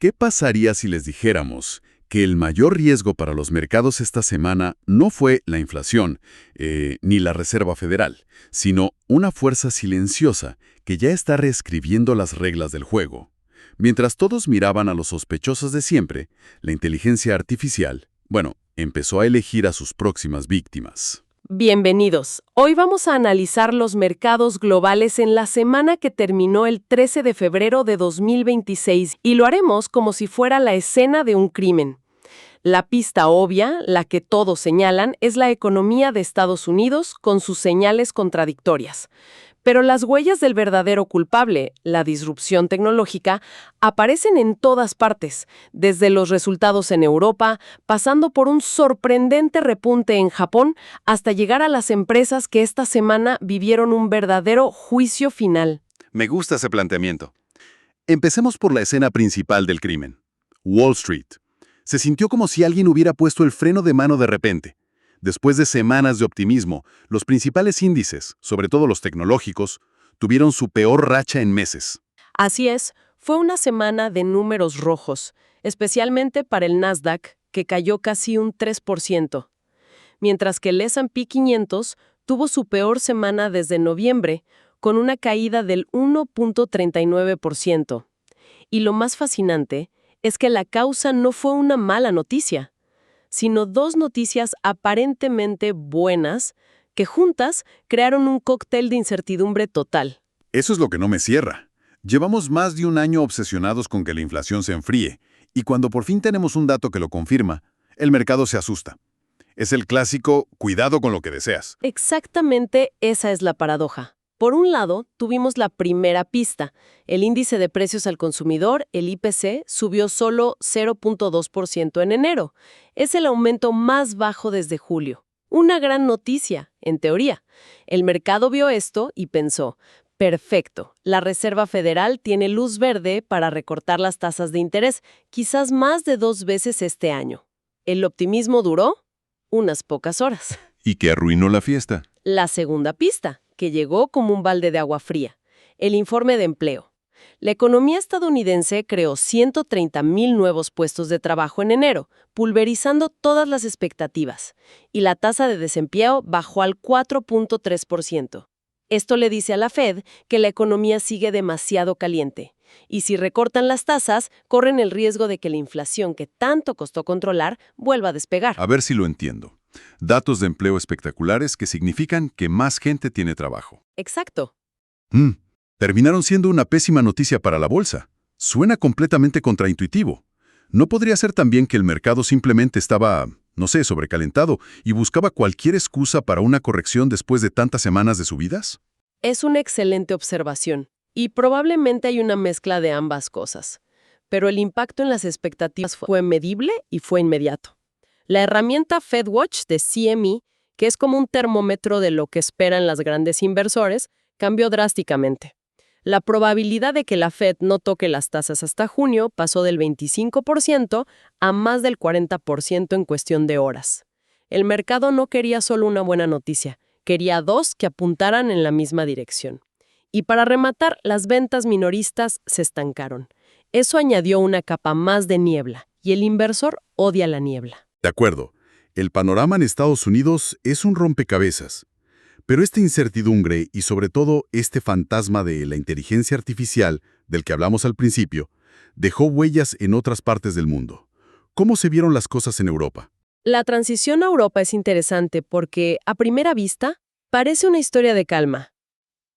¿Qué pasaría si les dijéramos que el mayor riesgo para los mercados esta semana no fue la inflación, ni la Reserva Federal, sino una fuerza silenciosa que ya está reescribiendo las reglas del juego? Mientras todos miraban a los sospechosos de siempre, la inteligencia artificial, empezó a elegir a sus próximas víctimas. Bienvenidos. Hoy vamos a analizar los mercados globales en la semana que terminó el 13 de febrero de 2026 y lo haremos como si fuera la escena de un crimen. La pista obvia, la que todos señalan, es la economía de Estados Unidos con sus señales contradictorias. Pero las huellas del verdadero culpable, la disrupción tecnológica, aparecen en todas partes, desde los resultados en Europa, pasando por un sorprendente repunte en Japón, hasta llegar a las empresas que esta semana vivieron un verdadero juicio final. Me gusta ese planteamiento. Empecemos por la escena principal del crimen. Wall Street. Se sintió como si alguien hubiera puesto el freno de mano de repente. Después de semanas de optimismo, los principales índices, sobre todo los tecnológicos, tuvieron su peor racha en meses. Así es, fue una semana de números rojos, especialmente para el Nasdaq, que cayó casi un 3%, mientras que el S&P 500 tuvo su peor semana desde noviembre, con una caída del 1.39%. Y lo más fascinante es que la causa no fue una mala noticia, sino dos noticias aparentemente buenas que juntas crearon un cóctel de incertidumbre total. Eso es lo que no me cierra. Llevamos más de un año obsesionados con que la inflación se enfríe, y cuando por fin tenemos un dato que lo confirma, el mercado se asusta. Es el clásico cuidado con lo que deseas. Exactamente esa es la paradoja. Por un lado, tuvimos la primera pista. El índice de precios al consumidor, el IPC, subió solo 0.2% en enero. Es el aumento más bajo desde julio. Una gran noticia, en teoría. El mercado vio esto y pensó, perfecto, la Reserva Federal tiene luz verde para recortar las tasas de interés, quizás más de 2 veces este año. El optimismo duró unas pocas horas. ¿Y que arruinó la fiesta? La segunda pista, que llegó como un balde de agua fría, el informe de empleo. La economía estadounidense creó 130,000 nuevos puestos de trabajo en enero, pulverizando todas las expectativas, y la tasa de desempleo bajó al 4.3%. Esto le dice a la Fed que la economía sigue demasiado caliente, y si recortan las tasas, corren el riesgo de que la inflación que tanto costó controlar vuelva a despegar. A ver si lo entiendo. Datos de empleo espectaculares que significan que más gente tiene trabajo. Exacto. Terminaron siendo una pésima noticia para la bolsa. Suena completamente contraintuitivo. ¿No podría ser también que el mercado simplemente estaba, sobrecalentado y buscaba cualquier excusa para una corrección después de tantas semanas de subidas? Es una excelente observación, y probablemente hay una mezcla de ambas cosas. Pero el impacto en las expectativas fue medible y fue inmediato. La herramienta FedWatch de CME, que es como un termómetro de lo que esperan las grandes inversores, cambió drásticamente. La probabilidad de que la Fed no toque las tasas hasta junio pasó del 25% a más del 40% en cuestión de horas. El mercado no quería solo una buena noticia, quería dos que apuntaran en la misma dirección. Y para rematar, las ventas minoristas se estancaron. Eso añadió una capa más de niebla, y el inversor odia la niebla. De acuerdo. El panorama en Estados Unidos es un rompecabezas. Pero esta incertidumbre y sobre todo este fantasma de la inteligencia artificial del que hablamos al principio, dejó huellas en otras partes del mundo. ¿Cómo se vieron las cosas en Europa? La transición a Europa es interesante porque, a primera vista, parece una historia de calma.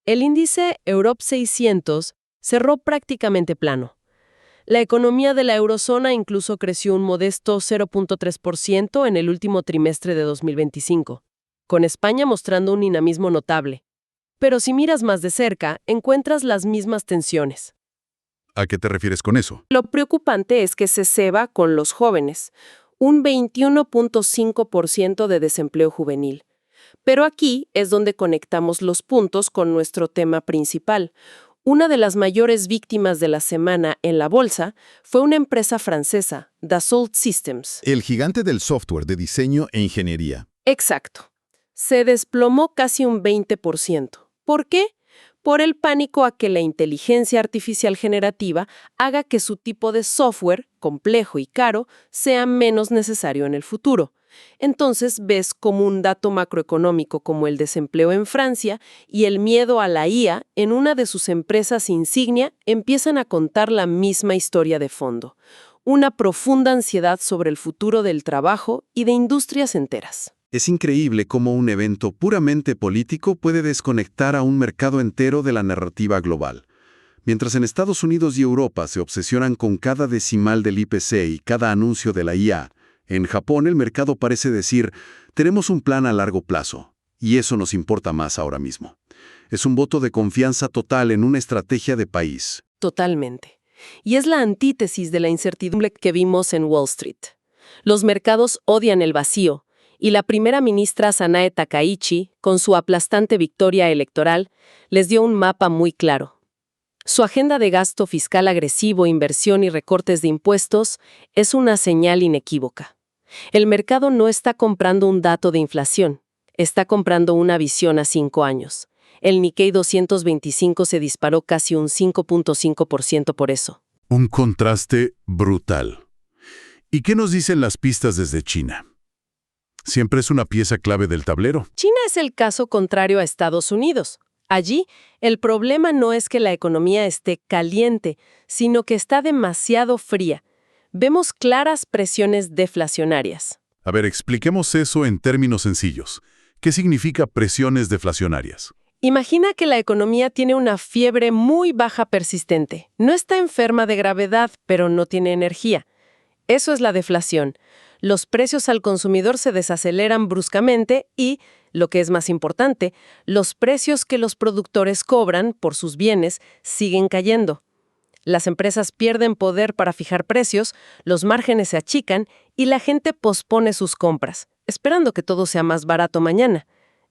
El índice Europe 600 cerró prácticamente plano. La economía de la eurozona incluso creció un modesto 0.3% en el último trimestre de 2025, con España mostrando un dinamismo notable. Pero si miras más de cerca, encuentras las mismas tensiones. ¿A qué te refieres con eso? Lo preocupante es que se ceba con los jóvenes, un 21.5% de desempleo juvenil. Pero aquí es donde conectamos los puntos con nuestro tema principal. Una de las mayores víctimas de la semana en la bolsa fue una empresa francesa, Dassault Systems. El gigante del software de diseño e ingeniería. Exacto. Se desplomó casi un 20%. ¿Por qué? por el pánico a que la inteligencia artificial generativa haga que su tipo de software, complejo y caro, sea menos necesario en el futuro. Entonces ves como un dato macroeconómico como el desempleo en Francia y el miedo a la IA en una de sus empresas insignia empiezan a contar la misma historia de fondo, una profunda ansiedad sobre el futuro del trabajo y de industrias enteras. Es increíble cómo un evento puramente político puede desconectar a un mercado entero de la narrativa global. Mientras en Estados Unidos y Europa se obsesionan con cada decimal del IPC y cada anuncio de la IA, en Japón el mercado parece decir, tenemos un plan a largo plazo, y eso nos importa más ahora mismo. Es un voto de confianza total en una estrategia de país. Totalmente. Y es la antítesis de la incertidumbre que vimos en Wall Street. Los mercados odian el vacío, y la primera ministra Sanae Takaichi, con su aplastante victoria electoral, les dio un mapa muy claro. Su agenda de gasto fiscal agresivo, inversión y recortes de impuestos es una señal inequívoca. El mercado no está comprando un dato de inflación, está comprando una visión a 5 años. El Nikkei 225 se disparó casi un 5.5% por eso. Un contraste brutal. ¿Y qué nos dicen las pistas desde China? Siempre es una pieza clave del tablero. China es el caso contrario a Estados Unidos. Allí, el problema no es que la economía esté caliente, sino que está demasiado fría. Vemos claras presiones deflacionarias. A ver, expliquemos eso en términos sencillos. ¿Qué significa presiones deflacionarias? Imagina que la economía tiene una fiebre muy baja persistente. No está enferma de gravedad, pero no tiene energía. Eso es la deflación. Los precios al consumidor se desaceleran bruscamente y, lo que es más importante, los precios que los productores cobran por sus bienes siguen cayendo. Las empresas pierden poder para fijar precios, los márgenes se achican y la gente pospone sus compras, esperando que todo sea más barato mañana.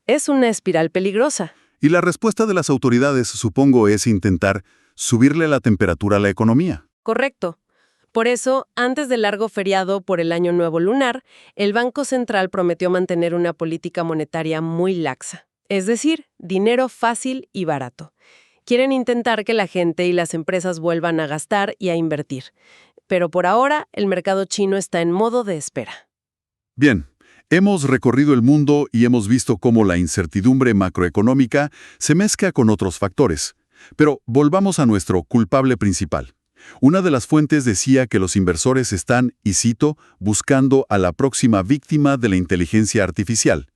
Es una espiral peligrosa. Y la respuesta de las autoridades, supongo, es intentar subirle la temperatura a la economía. Correcto. Por eso, antes del largo feriado por el Año Nuevo Lunar, el Banco Central prometió mantener una política monetaria muy laxa, es decir, dinero fácil y barato. Quieren intentar que la gente y las empresas vuelvan a gastar y a invertir. Pero por ahora, el mercado chino está en modo de espera. Bien, hemos recorrido el mundo y hemos visto cómo la incertidumbre macroeconómica se mezcla con otros factores. Pero volvamos a nuestro culpable principal. Una de las fuentes decía que los inversores están, y cito, buscando a la próxima víctima de la inteligencia artificial.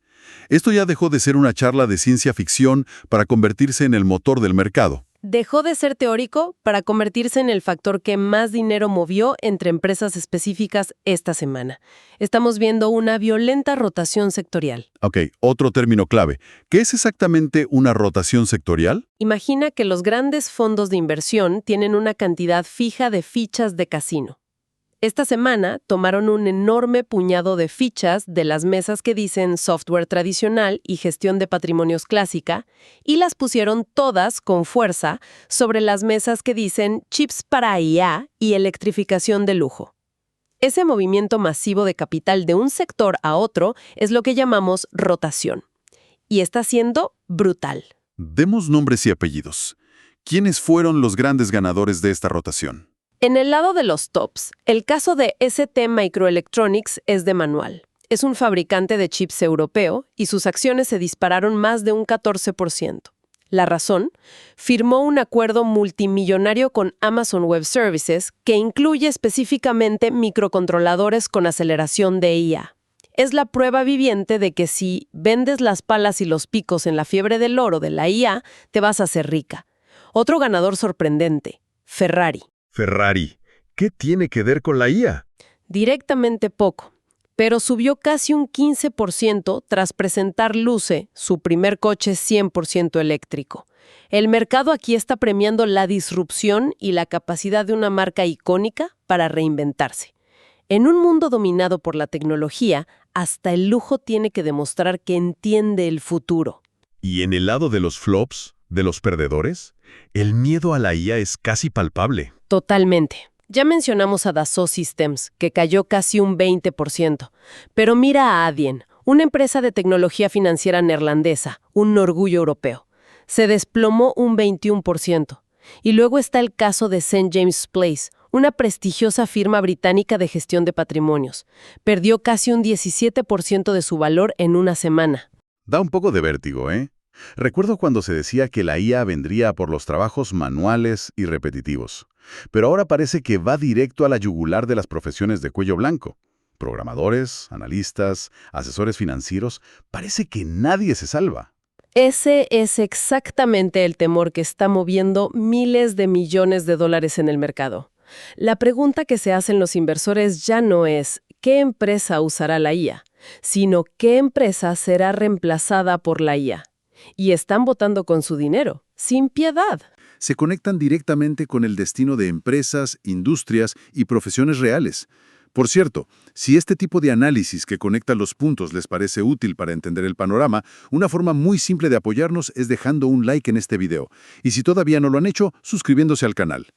Esto ya dejó de ser una charla de ciencia ficción para convertirse en el motor del mercado. Dejó de ser teórico para convertirse en el factor que más dinero movió entre empresas específicas esta semana. Estamos viendo una violenta rotación sectorial. Ok, otro término clave. ¿Qué es exactamente una rotación sectorial? Imagina que los grandes fondos de inversión tienen una cantidad fija de fichas de casino. Esta semana tomaron un enorme puñado de fichas de las mesas que dicen software tradicional y gestión de patrimonios clásica y las pusieron todas con fuerza sobre las mesas que dicen chips para IA y electrificación de lujo. Ese movimiento masivo de capital de un sector a otro es lo que llamamos rotación. Y está siendo brutal. Demos nombres y apellidos. ¿Quiénes fueron los grandes ganadores de esta rotación? En el lado de los tops, el caso de ST Microelectronics es de manual. Es un fabricante de chips europeo y sus acciones se dispararon más de un 14%. La razón, firmó un acuerdo multimillonario con Amazon Web Services que incluye específicamente microcontroladores con aceleración de IA. Es la prueba viviente de que si vendes las palas y los picos en la fiebre del oro de la IA, te vas a hacer rica. Otro ganador sorprendente, Ferrari. Ferrari. ¿Qué tiene que ver con la IA? Directamente poco, pero subió casi un 15% tras presentar Luce, su primer coche 100% eléctrico. El mercado aquí está premiando la disrupción y la capacidad de una marca icónica para reinventarse. En un mundo dominado por la tecnología, hasta el lujo tiene que demostrar que entiende el futuro. ¿Y en el lado de los flops, de los perdedores? El miedo a la IA es casi palpable. Totalmente. Ya mencionamos a Dassault Systems, que cayó casi un 20%. Pero mira a Adyen, una empresa de tecnología financiera neerlandesa, un orgullo europeo. Se desplomó un 21%. Y luego está el caso de St. James Place, una prestigiosa firma británica de gestión de patrimonios. Perdió casi un 17% de su valor en una semana. Da un poco de vértigo, ¿eh? Recuerdo cuando se decía que la IA vendría por los trabajos manuales y repetitivos. Pero ahora parece que va directo a la yugular de las profesiones de cuello blanco. Programadores, analistas, asesores financieros, parece que nadie se salva. Ese es exactamente el temor que está moviendo miles de millones de dólares en el mercado. La pregunta que se hacen los inversores ya no es ¿qué empresa usará la IA?, sino ¿qué empresa será reemplazada por la IA? Y están votando con su dinero, sin piedad. Se conectan directamente con el destino de empresas, industrias y profesiones reales. Por cierto, si este tipo de análisis que conecta los puntos les parece útil para entender el panorama, una forma muy simple de apoyarnos es dejando un like en este video. Y si todavía no lo han hecho, suscribiéndose al canal.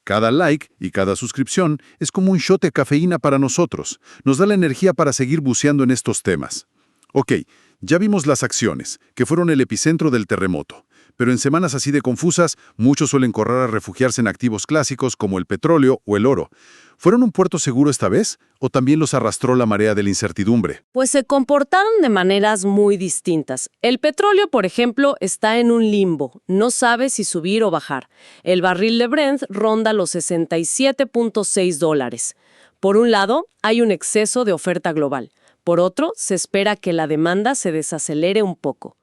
Cada like y cada suscripción es como un shot de cafeína para nosotros. Nos da la energía para seguir buceando en estos temas. Ok, ya vimos las acciones, que fueron el epicentro del terremoto. Pero en semanas así de confusas, muchos suelen correr a refugiarse en activos clásicos como el petróleo o el oro. ¿Fueron un puerto seguro esta vez o también los arrastró la marea de la incertidumbre? Pues se comportaron de maneras muy distintas. El petróleo, por ejemplo, está en un limbo. No sabe si subir o bajar. El barril de Brent ronda los $67.6. Por un lado, hay un exceso de oferta global. Por otro, se espera que la demanda se desacelere un poco.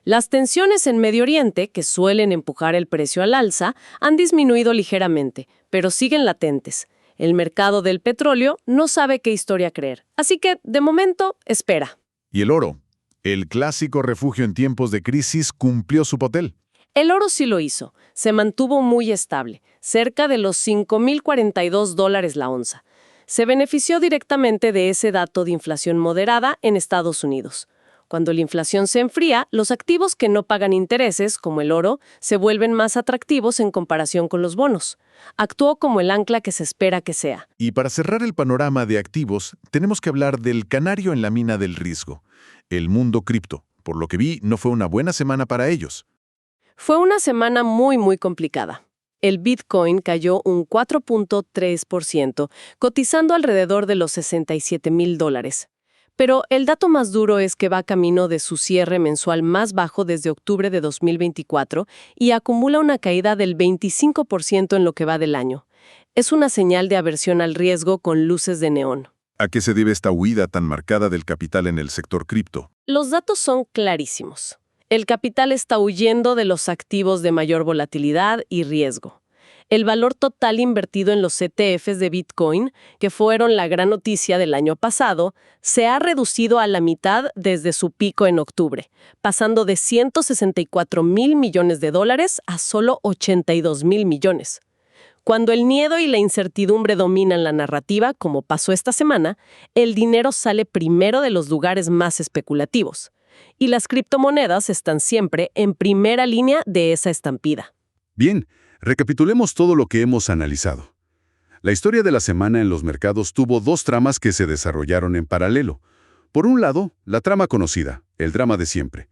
Las tensiones en Medio Oriente, que suelen empujar el precio al alza, han disminuido ligeramente, pero siguen latentes. El mercado del petróleo no sabe qué historia creer, así que, de momento, espera. Y el oro, el clásico refugio en tiempos de crisis, cumplió su papel. El oro sí lo hizo. Se mantuvo muy estable, cerca de los $5.042 la onza. Se benefició directamente de ese dato de inflación moderada en Estados Unidos. Cuando la inflación se enfría, los activos que no pagan intereses, como el oro, se vuelven más atractivos en comparación con los bonos. Actuó como el ancla que se espera que sea. Y para cerrar el panorama de activos, tenemos que hablar del canario en la mina del riesgo, el mundo cripto. Por lo que vi, no fue una buena semana para ellos. Fue una semana muy complicada. El Bitcoin cayó un 4.3%, cotizando alrededor de los $67,000. Pero el dato más duro es que va camino de su cierre mensual más bajo desde octubre de 2024 y acumula una caída del 25% en lo que va del año. Es una señal de aversión al riesgo con luces de neón. ¿A qué se debe esta huida tan marcada del capital en el sector cripto? Los datos son clarísimos. El capital está huyendo de los activos de mayor volatilidad y riesgo. El valor total invertido en los ETFs de Bitcoin, que fueron la gran noticia del año pasado, se ha reducido a la mitad desde su pico en octubre, pasando de $164,000 millones a solo $82,000 millones. Cuando el miedo y la incertidumbre dominan la narrativa, como pasó esta semana, el dinero sale primero de los lugares más especulativos. Y las criptomonedas están siempre en primera línea de esa estampida. Bien, recapitulemos todo lo que hemos analizado. La historia de la semana en los mercados tuvo dos tramas que se desarrollaron en paralelo. Por un lado, la trama conocida, el drama de siempre.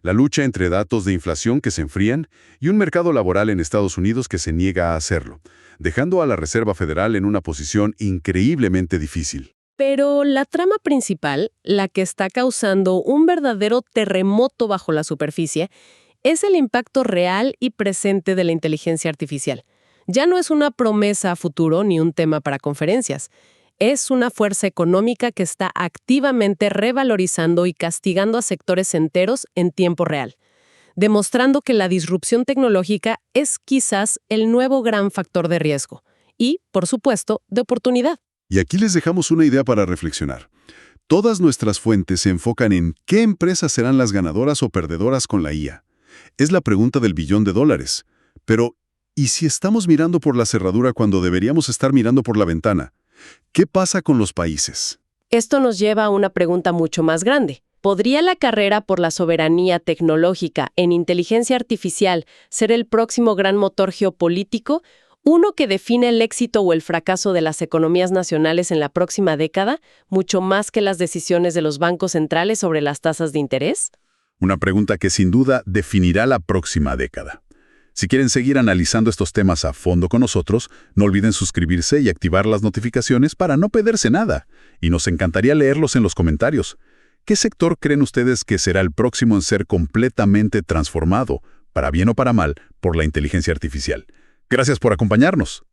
La lucha entre datos de inflación que se enfrían y un mercado laboral en Estados Unidos que se niega a hacerlo, dejando a la Reserva Federal en una posición increíblemente difícil. Pero la trama principal, la que está causando un verdadero terremoto bajo la superficie, es el impacto real y presente de la inteligencia artificial. Ya no es una promesa a futuro ni un tema para conferencias. Es una fuerza económica que está activamente revalorizando y castigando a sectores enteros en tiempo real, demostrando que la disrupción tecnológica es quizás el nuevo gran factor de riesgo y, por supuesto, de oportunidad. Y aquí les dejamos una idea para reflexionar. Todas nuestras fuentes se enfocan en qué empresas serán las ganadoras o perdedoras con la IA. Es la pregunta del $1.000.000.000. Pero, ¿y si estamos mirando por la cerradura cuando deberíamos estar mirando por la ventana? ¿Qué pasa con los países? Esto nos lleva a una pregunta mucho más grande. ¿Podría la carrera por la soberanía tecnológica en inteligencia artificial ser el próximo gran motor geopolítico? ¿Uno que define el éxito o el fracaso de las economías nacionales en la próxima década, mucho más que las decisiones de los bancos centrales sobre las tasas de interés? Una pregunta que sin duda definirá la próxima década. Si quieren seguir analizando estos temas a fondo con nosotros, no olviden suscribirse y activar las notificaciones para no perderse nada. Y nos encantaría leerlos en los comentarios. ¿Qué sector creen ustedes que será el próximo en ser completamente transformado, para bien o para mal, por la inteligencia artificial? Gracias por acompañarnos.